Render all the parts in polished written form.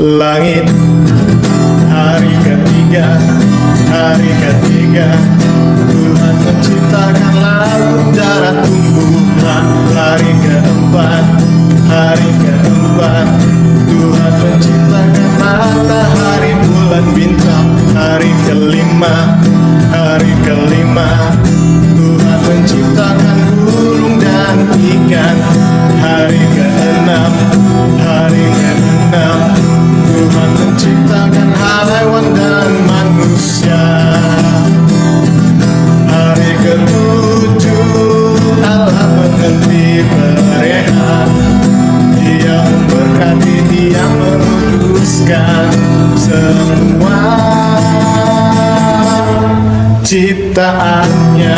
langit. Hari ketiga Tuhan menciptakan laut, darat, tumbuhan. Hari keempat Tuhan menciptakan matahari, bulan, bintang. Hari kelima Tuhan menciptakan burung dan ikan. Hari keenam Tuhan menciptakan hewan dan manusia. Hari ketujuh Allah menghenti berehat. Dia memberkati, Dia menguduskan semua ciptaannya.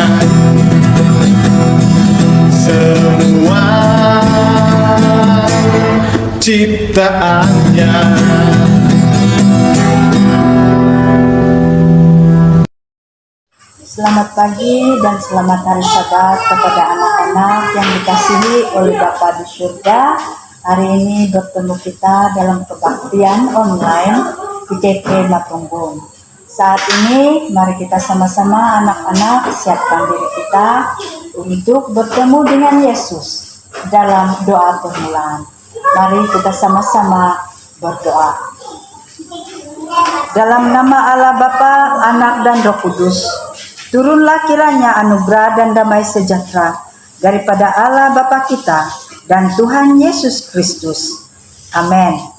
Semua ciptaannya. Selamat pagi dan selamat hari Sabat kepada anak-anak yang dikasihi oleh Bapa di surga. Hari ini bertemu kita dalam kebaktian online di TP Matunggung. Saat ini mari kita sama-sama anak-anak siapkan diri kita untuk bertemu dengan Yesus dalam doa permulaan. Mari kita sama-sama berdoa. Dalam nama Allah Bapa, Anak dan Roh Kudus, turunlah kiranya anugerah dan damai sejahtera daripada Allah Bapa kita dan Tuhan Yesus Kristus. Amin.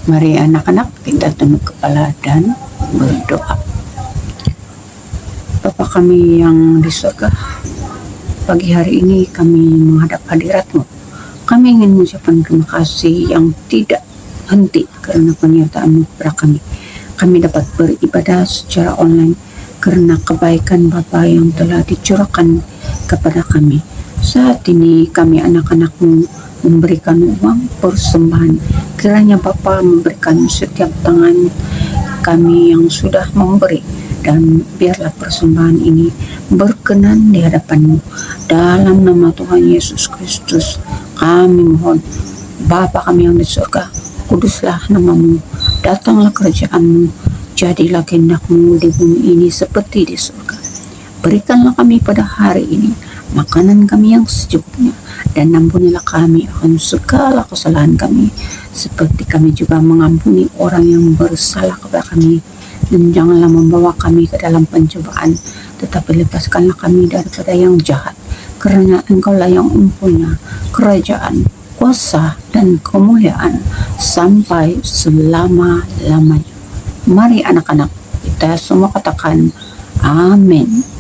Mari anak-anak kita tunduk kepala dan berdoa. Bapa kami yang di surga, pagi hari ini kami menghadap hadirat-Mu. Kami ingin mengucapkan terima kasih yang tidak henti karena penyertaan-Mu kepada kami. Kami dapat beribadah secara online karena kebaikan Bapa yang telah dicurahkan kepada kami. Saat ini kami anak-anak-Mu memberikan uang persembahan. Kiranya Bapa memberikan setiap tangan kami yang sudah memberi, dan biarlah persembahan ini berkenan di hadapan-Mu. Dalam nama Tuhan Yesus Kristus kami mohon. Bapa kami yang di surga, kuduslah nama-Mu, datanglah kerajaan-Mu, jadilah kehendak-Mu di bumi ini seperti di surga. Berikanlah kami pada hari ini makanan kami yang secukupnya, dan ampunilah kami akan segala kesalahan kami, seperti kami juga mengampuni orang yang bersalah kepada kami. Dan janganlah membawa kami ke dalam pencobaan, tetapi lepaskanlah kami daripada yang jahat, karena Engkaulah yang mempunyai kerajaan, kuasa, dan kemuliaan sampai selama-lamanya. Mari anak-anak, kita semua katakan amin.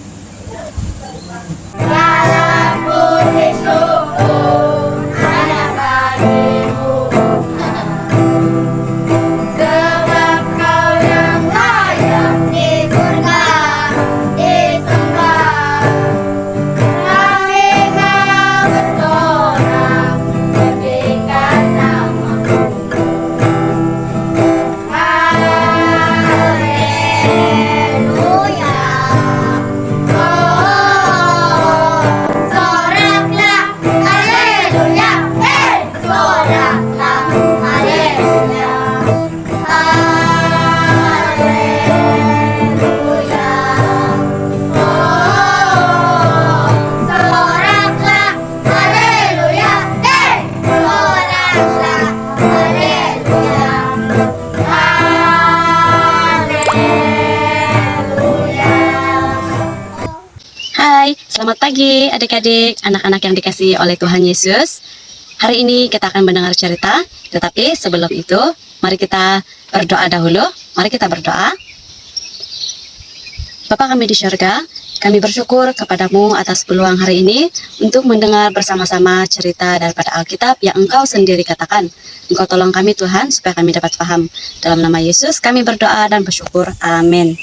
Hai, selamat pagi adik-adik, anak-anak yang dikasihi oleh Tuhan Yesus. Hari ini kita akan mendengar cerita, tetapi sebelum itu, mari kita berdoa dahulu. Mari kita berdoa. Bapa kami di syurga, kami bersyukur kepadamu atas peluang hari ini untuk mendengar bersama-sama cerita daripada Alkitab yang Engkau sendiri katakan. Engkau tolong kami Tuhan supaya kami dapat paham. Dalam nama Yesus kami berdoa dan bersyukur. Amin.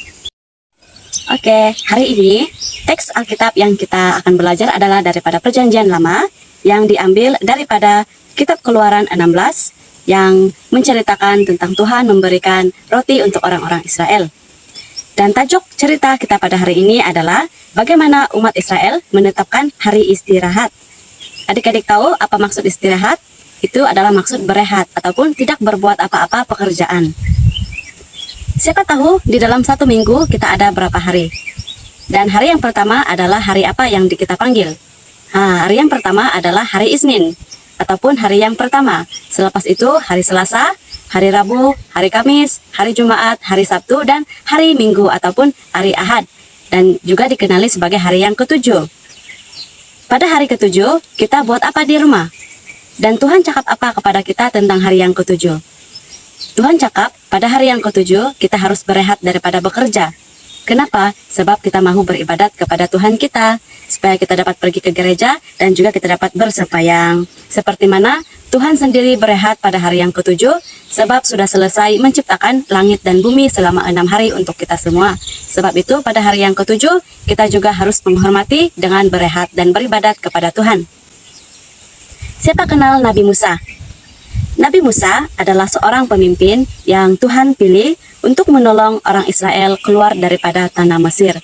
Oke, hari ini teks Alkitab yang kita akan belajar adalah daripada Perjanjian Lama yang diambil daripada Kitab Keluaran 16 yang menceritakan tentang Tuhan memberikan roti untuk orang-orang Israel. Dan tajuk cerita kita pada hari ini adalah bagaimana umat Israel menetapkan hari istirahat. Adik-adik tahu apa maksud istirahat? Itu adalah maksud berehat ataupun tidak berbuat apa-apa pekerjaan. Siapa tahu di dalam satu minggu kita ada berapa hari? Dan hari yang pertama adalah hari apa yang kita panggil? Hari yang pertama adalah hari Isnin ataupun hari yang pertama. Selepas itu hari Selasa, hari Rabu, hari Kamis, hari Jumat, hari Sabtu, dan hari Minggu ataupun hari Ahad. Dan juga dikenali sebagai hari yang ketujuh. Pada hari ketujuh, kita buat apa di rumah? Dan Tuhan cakap apa kepada kita tentang hari yang ketujuh? Tuhan cakap, pada hari yang ketujuh, kita harus berehat daripada bekerja. Kenapa? Sebab kita mahu beribadat kepada Tuhan kita, supaya kita dapat pergi ke gereja, dan juga kita dapat bersembahyang. Seperti mana Tuhan sendiri berehat pada hari yang ketujuh, sebab sudah selesai menciptakan langit dan bumi selama 6 hari untuk kita semua. Sebab itu, pada hari yang ketujuh, kita juga harus menghormati dengan berehat dan beribadat kepada Tuhan. Siapa kenal Nabi Musa? Nabi Musa adalah seorang pemimpin yang Tuhan pilih untuk menolong orang Israel keluar daripada tanah Mesir.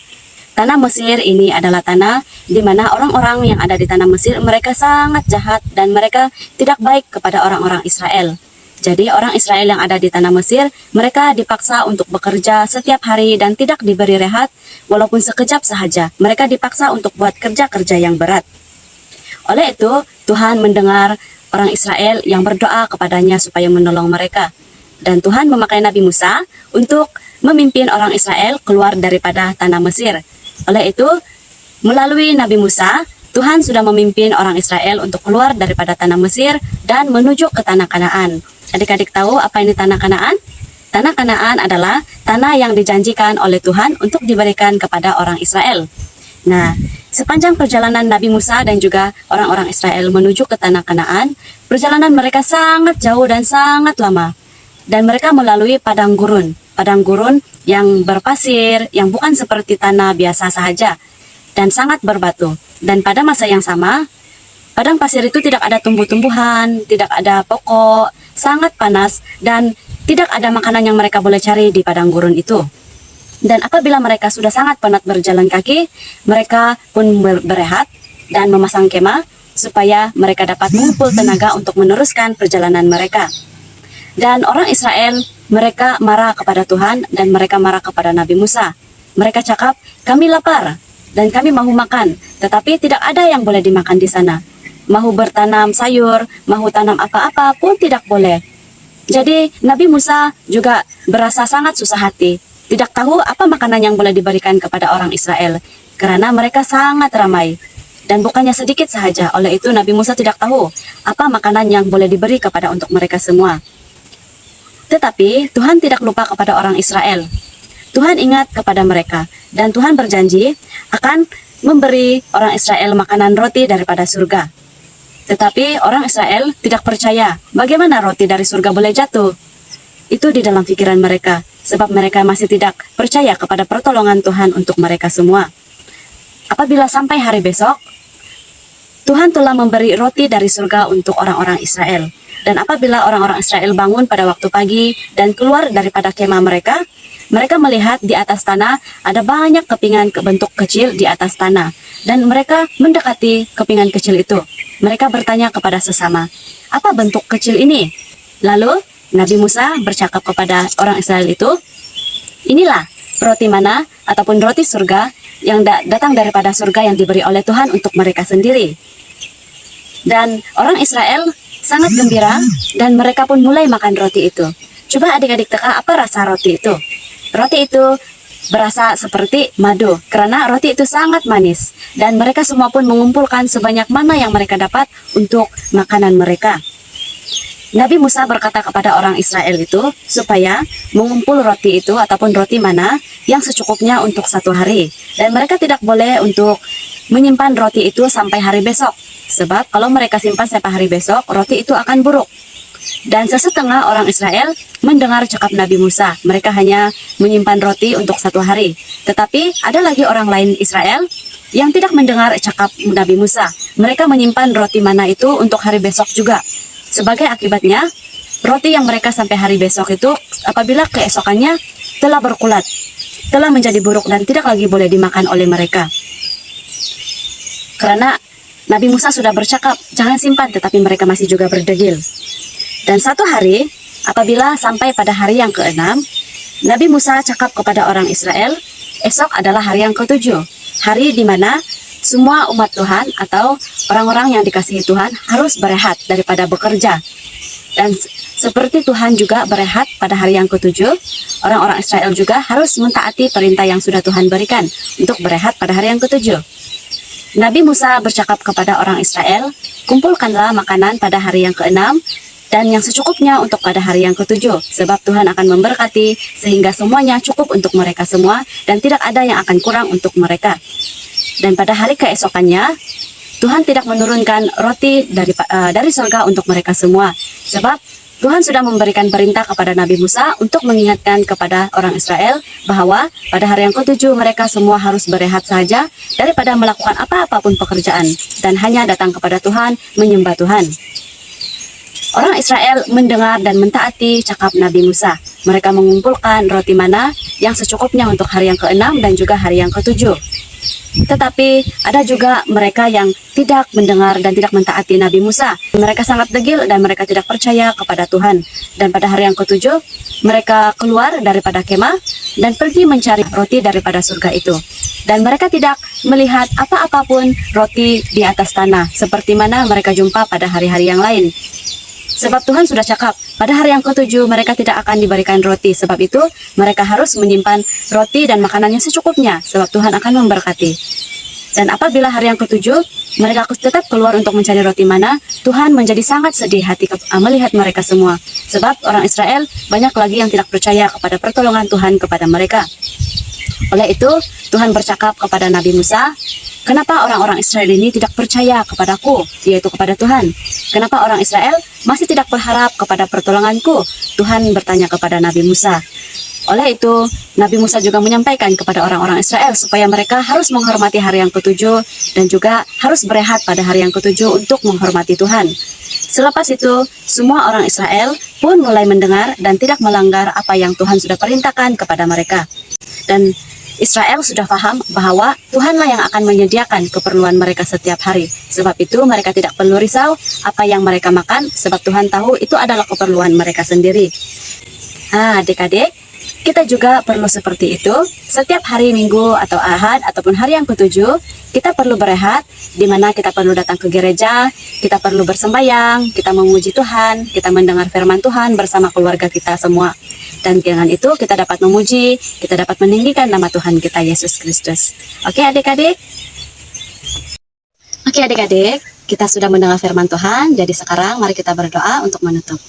Tanah Mesir ini adalah tanah di mana orang-orang yang ada di tanah Mesir mereka sangat jahat dan mereka tidak baik kepada orang-orang Israel. Jadi orang Israel yang ada di tanah Mesir mereka dipaksa untuk bekerja setiap hari dan tidak diberi rehat walaupun sekejap sahaja. Mereka dipaksa untuk buat kerja-kerja yang berat. Oleh itu Tuhan mendengar orang Israel yang berdoa kepadanya supaya menolong mereka. Dan Tuhan memakai Nabi Musa untuk memimpin orang Israel keluar daripada tanah Mesir. Oleh itu, melalui Nabi Musa, Tuhan sudah memimpin orang Israel untuk keluar daripada tanah Mesir dan menuju ke tanah Kanaan. Adik-adik tahu apa ini tanah Kanaan? Tanah Kanaan adalah tanah yang dijanjikan oleh Tuhan untuk diberikan kepada orang Israel. Nah, sepanjang perjalanan Nabi Musa dan juga orang-orang Israel menuju ke tanah Kanaan, perjalanan mereka sangat jauh dan sangat lama. Dan mereka melalui padang gurun yang berpasir, yang bukan seperti tanah biasa sahaja, dan sangat berbatu. Dan pada masa yang sama, padang pasir itu tidak ada tumbuh-tumbuhan, tidak ada pokok, sangat panas, dan tidak ada makanan yang mereka boleh cari di padang gurun itu. Dan apabila mereka sudah sangat penat berjalan kaki, mereka pun berehat dan memasang kemah supaya mereka dapat mengumpul tenaga untuk meneruskan perjalanan mereka. Dan orang Israel, mereka marah kepada Tuhan dan mereka marah kepada Nabi Musa. Mereka cakap, kami lapar dan kami mahu makan, tetapi tidak ada yang boleh dimakan di sana. Mahu bertanam sayur, mahu tanam apa-apa pun tidak boleh. Jadi Nabi Musa juga berasa sangat susah hati. Tidak tahu apa makanan yang boleh diberikan kepada orang Israel, karena mereka sangat ramai. Dan bukannya sedikit sahaja, oleh itu Nabi Musa tidak tahu apa makanan yang boleh diberi kepada untuk mereka semua. Tetapi Tuhan tidak lupa kepada orang Israel. Tuhan ingat kepada mereka, dan Tuhan berjanji akan memberi orang Israel makanan roti daripada surga. Tetapi orang Israel tidak percaya bagaimana roti dari surga boleh jatuh. Itu di dalam pikiran mereka, sebab mereka masih tidak percaya kepada pertolongan Tuhan untuk mereka semua. Apabila sampai hari besok, Tuhan telah memberi roti dari surga untuk orang-orang Israel. Dan apabila orang-orang Israel bangun pada waktu pagi dan keluar daripada kemah mereka, mereka melihat di atas tanah ada banyak kepingan bentuk kecil di atas tanah. Dan mereka mendekati kepingan kecil itu. Mereka bertanya kepada sesama, apa bentuk kecil ini? Lalu Nabi Musa bercakap kepada orang Israel itu, inilah roti mana ataupun roti surga yang datang daripada surga yang diberi oleh Tuhan untuk mereka sendiri. Dan orang Israel sangat gembira dan mereka pun mulai makan roti itu. Coba adik-adik teka apa rasa roti itu. Roti itu berasa seperti madu karena roti itu sangat manis, dan mereka semua pun mengumpulkan sebanyak mana yang mereka dapat untuk makanan mereka. Nabi Musa berkata kepada orang Israel itu supaya mengumpul roti itu ataupun roti mana yang secukupnya untuk 1 hari, dan mereka tidak boleh untuk menyimpan roti itu sampai hari besok, sebab kalau mereka simpan sampai hari besok, roti itu akan buruk. Dan sesetengah orang Israel mendengar cakap Nabi Musa, mereka hanya menyimpan roti untuk 1 hari. Tetapi ada lagi orang lain Israel yang tidak mendengar cakap Nabi Musa, mereka menyimpan roti mana itu untuk hari besok juga. Sebagai akibatnya, roti yang mereka sampai hari besok itu apabila keesokannya telah berkulat, telah menjadi buruk dan tidak lagi boleh dimakan oleh mereka. Karena Nabi Musa sudah bercakap, jangan simpan, tetapi mereka masih juga berdegil. Dan 1 hari, apabila sampai pada hari yang ke-6, Nabi Musa cakap kepada orang Israel, esok adalah hari yang ke-7, hari di mana semua umat Tuhan atau orang-orang yang dikasihi Tuhan harus berehat daripada bekerja. Dan seperti Tuhan juga berehat pada hari yang ke-7, orang-orang Israel juga harus mentaati perintah yang sudah Tuhan berikan untuk berehat pada hari yang ke-7. Nabi Musa bercakap kepada orang Israel, kumpulkanlah makanan pada hari yang ke-6 dan yang secukupnya untuk pada hari yang ke-7, sebab Tuhan akan memberkati sehingga semuanya cukup untuk mereka semua dan tidak ada yang akan kurang untuk mereka. Dan pada hari keesokannya, Tuhan tidak menurunkan roti dari surga untuk mereka semua, sebab Tuhan sudah memberikan perintah kepada Nabi Musa untuk mengingatkan kepada orang Israel bahwa pada hari yang ke-7 mereka semua harus berehat saja daripada melakukan apa-apapun pekerjaan dan hanya datang kepada Tuhan, menyembah Tuhan. Orang Israel mendengar dan mentaati cakap Nabi Musa. Mereka mengumpulkan roti mana yang secukupnya untuk hari yang ke-6 dan juga hari yang ke-7. Tetapi ada juga mereka yang tidak mendengar dan tidak mentaati Nabi Musa. Mereka sangat degil dan mereka tidak percaya kepada Tuhan. Dan pada hari yang ke-7, mereka keluar daripada kemah dan pergi mencari roti daripada surga itu. Dan mereka tidak melihat apa-apapun roti di atas tanah, seperti mana mereka jumpa pada hari-hari yang lain. Sebab Tuhan sudah cakap, pada hari yang ke-7 mereka tidak akan diberikan roti. Sebab itu mereka harus menyimpan roti dan makanannya secukupnya, sebab Tuhan akan memberkati. Dan apabila hari yang ke-7 mereka tetap keluar untuk mencari roti mana, Tuhan menjadi sangat sedih hati melihat mereka semua. Sebab orang Israel banyak lagi yang tidak percaya kepada pertolongan Tuhan kepada mereka. Oleh itu Tuhan bercakap kepada Nabi Musa, kenapa orang-orang Israel ini tidak percaya kepadaku, yaitu kepada Tuhan? Kenapa orang Israel masih tidak berharap kepada pertolonganku? Tuhan bertanya kepada Nabi Musa. Oleh itu, Nabi Musa juga menyampaikan kepada orang-orang Israel supaya mereka harus menghormati hari yang ke-7 dan juga harus berehat pada hari yang ke-7 untuk menghormati Tuhan. Selepas itu, semua orang Israel pun mulai mendengar dan tidak melanggar apa yang Tuhan sudah perintahkan kepada mereka. Dan Israel sudah paham bahwa Tuhanlah yang akan menyediakan keperluan mereka setiap hari. Sebab itu mereka tidak perlu risau apa yang mereka makan, sebab Tuhan tahu itu adalah keperluan mereka sendiri. Adik-adik, kita juga perlu seperti itu. Setiap hari Minggu atau Ahad ataupun hari yang ke-7, kita perlu berehat, di mana kita perlu datang ke gereja, kita perlu bersembahyang, kita memuji Tuhan, kita mendengar firman Tuhan bersama keluarga kita semua. Dan dengan itu kita dapat memuji, kita dapat meninggikan nama Tuhan kita Yesus Kristus. Oke adik-adik? Oke adik-adik, kita sudah mendengar firman Tuhan, jadi sekarang mari kita berdoa untuk menutup.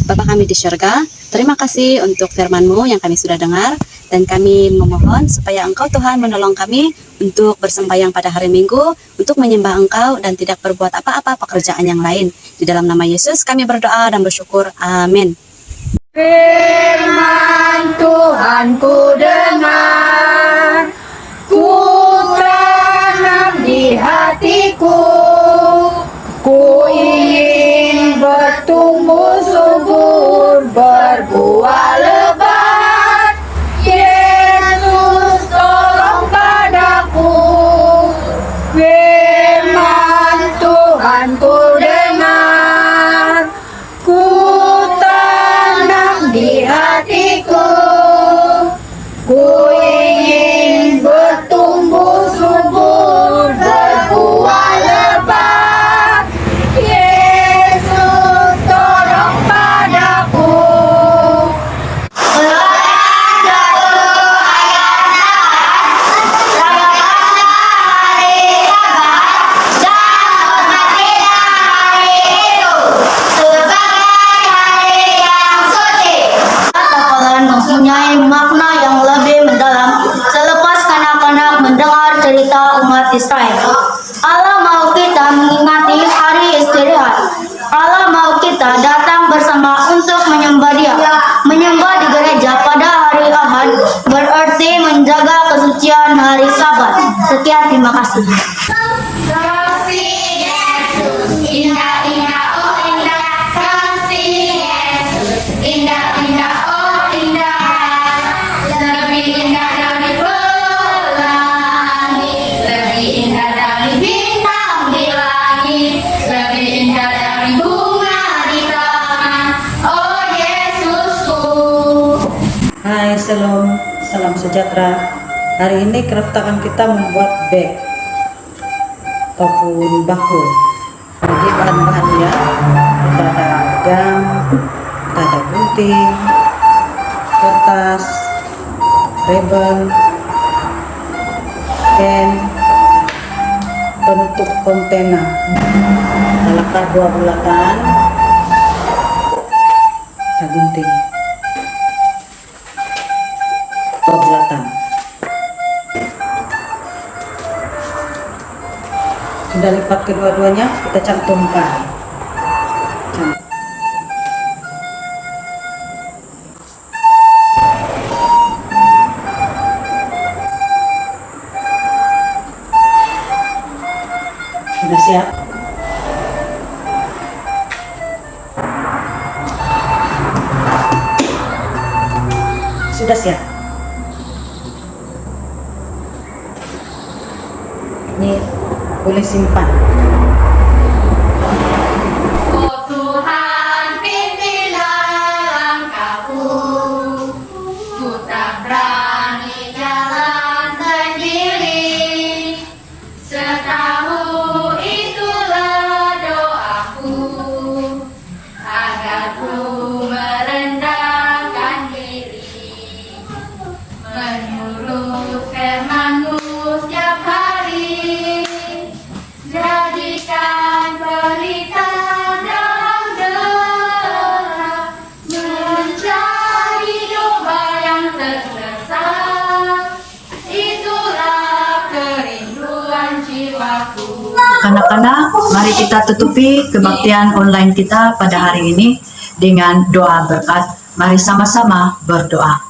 Bapa kami di syurga, terima kasih untuk firman-Mu yang kami sudah dengar, dan kami memohon supaya Engkau Tuhan menolong kami untuk bersembahyang pada hari Minggu, untuk menyembah Engkau dan tidak berbuat apa-apa pekerjaan yang lain. Di dalam nama Yesus kami berdoa dan bersyukur. Amin. Firman Tuhan ku dengar, ku tanam di hatiku, ku ingin bertumbuh subur, berbuah lebat. Yesus tolong padaku, firman Tuhan ku dengar, ku tanam di hatiku, ku ingin mendengar cerita umat Israel. Allah mau kita mengingati hari istirahat. Allah mau kita datang bersama untuk menyembah Dia. Menyembah di gereja pada hari Ahad berarti menjaga kesucian hari Sabat. Sekian, terima kasih. Kasih Yesus, indah indah oh indah, kasih Yesus, indah indah oh indah, lebih indah dari pelangi, lebih indah dari bintang di langit, lebih indah dari bunga di taman. Oh Yesusku. Hai, Shalom, salam sejahtera. Hari ini keraftakan kita membuat bag ataupun bahu. Jadi bahan-bahannya kita ada jam, kita ada gunting, kertas, ribbon, pen, bentuk kontainer, alakar 2 bulatan, kita gunting 2 bulatan. Sudah lipat kedua-duanya, kita cantumkan. Sudah siap? Sudah siap? Ini boleh simpan. Oh Tuhan, pimpinlah langkahku, ku tak berani jalan sendiri. Setahu itulah doaku, agar ku merendahkan diri, menurut firman-Mu setiap hari. Jadikan pelita dalam derah, mencari domba yang tersesat. Itulah kerinduan jiwaku. Anak-anak, mari kita tutupi kebaktian online kita pada hari ini dengan doa berkat. Mari sama-sama berdoa.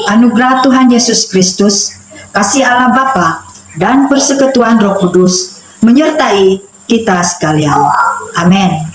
Anugerah Tuhan Yesus Kristus, kasih Allah Bapa, dan persekutuan Roh Kudus menyertai kita sekalian. Amin.